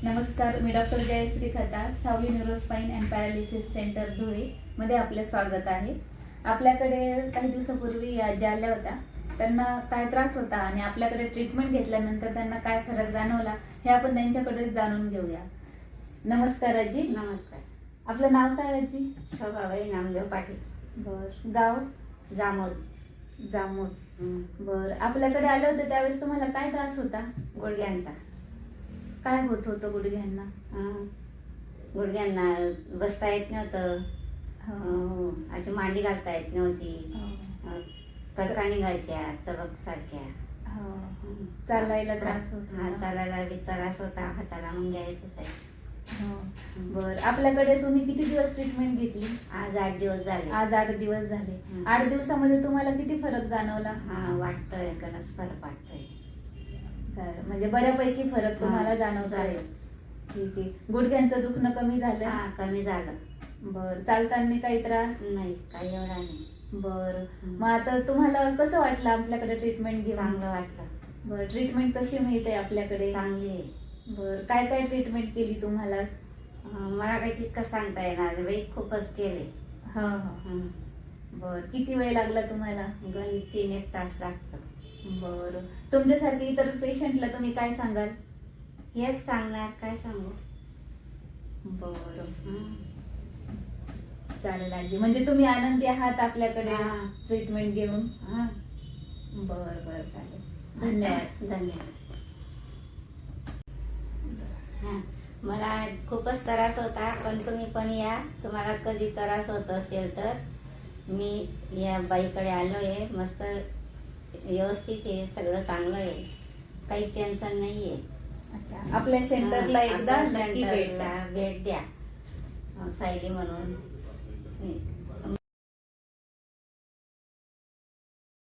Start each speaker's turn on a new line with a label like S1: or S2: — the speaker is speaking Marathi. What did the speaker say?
S1: नमस्कार, मी डॉक्टर जयश्री खताळ, सावली neurospine and paralysis centre Dhule मध्ये आपले स्वागत आहे. आपल्याकडे काही दिवसापूर्वी आजी आल्या होत्या. त्यांना काय त्रास होता आणि आपल्याकडे ट्रीटमेंट घेतल्यानंतर त्यांना काय फरक जाणवला हे आपण त्यांच्याकडे जाणून घेऊया. नमस्कार आजी.
S2: नमस्कार.
S1: आपलं नाव काय आजी?
S2: शोभाबाई नामदेव पाटील.
S1: बर. गाव?
S2: जामोद.
S1: जामोद. बर. आपल्याकडे आले होते त्यावेळेस तुम्हाला काय त्रास होता?
S2: गुडघ्यांचा.
S1: काय होत होतं गुडघ्यांना?
S2: गुडघ्यांना बसता येत नव्हतं, अशी मांडी घालता येत नव्हती, कसका निघायच्या चबक सारख्या.
S1: चालायला त्रास होता?
S2: चालायला बी त्रास होता, हाताला मुंग्या येत होत्या.
S1: बर. आपल्याकडे तुम्ही किती दिवस ट्रीटमेंट घेतली?
S2: आज 8 दिवस झाले.
S1: आज 8 दिवस झाले. 8 दिवसामध्ये तुम्हाला किती फरक जाणवला?
S2: वाटतोय, गरज फरक वाटतोय.
S1: म्हणजे बऱ्यापैकी फरक तुम्हाला जाणवत आहे. ठीक आहे. गुडघ्यांचं दुखणं कमी झालं?
S2: कमी झालं.
S1: बर. चालताना काही त्रास
S2: नाही, काही एवढा नाही.
S1: बर. मग आता तुम्हाला कसं वाटलं आपल्याकडे ट्रीटमेंट घेऊन?
S2: चांगलं वाटलं.
S1: बर. ट्रीटमेंट कशी मिळते आपल्याकडे?
S2: चांगली आहे.
S1: बर. काय काय ट्रीटमेंट केली तुम्हाला?
S2: मला काही तितकं सांगता येणार, वेट खूपच केले.
S1: बर. किती वेळ लागला तुम्हाला?
S2: 3-1 तास लागतो.
S1: बर. तुमच्यासारखे इतर पेशंटला तुम्ही काय सांगाल?
S2: हेच सांगणार, काय सांगू.
S1: बर. चालेल आजी. म्हणजे तुम्ही आनंदी आहात आपल्याकडे ट्रीटमेंट घेऊन? बर बर. चालेल. धन्यवाद.
S2: धन्यवाद. मला खूपच त्रास होता, पण तुम्ही पण या. तुम्हाला कधी त्रास होत असेल तर मी या बाईकडे आलो आहे. मस्त व्यवस्थित आहे, सगळं चांगलं आहे, काही टेन्शन नाही आहे.
S1: अच्छा. आपल्या सेंटरला एकदा नक्की भेट
S2: द्या. सायली म्हणून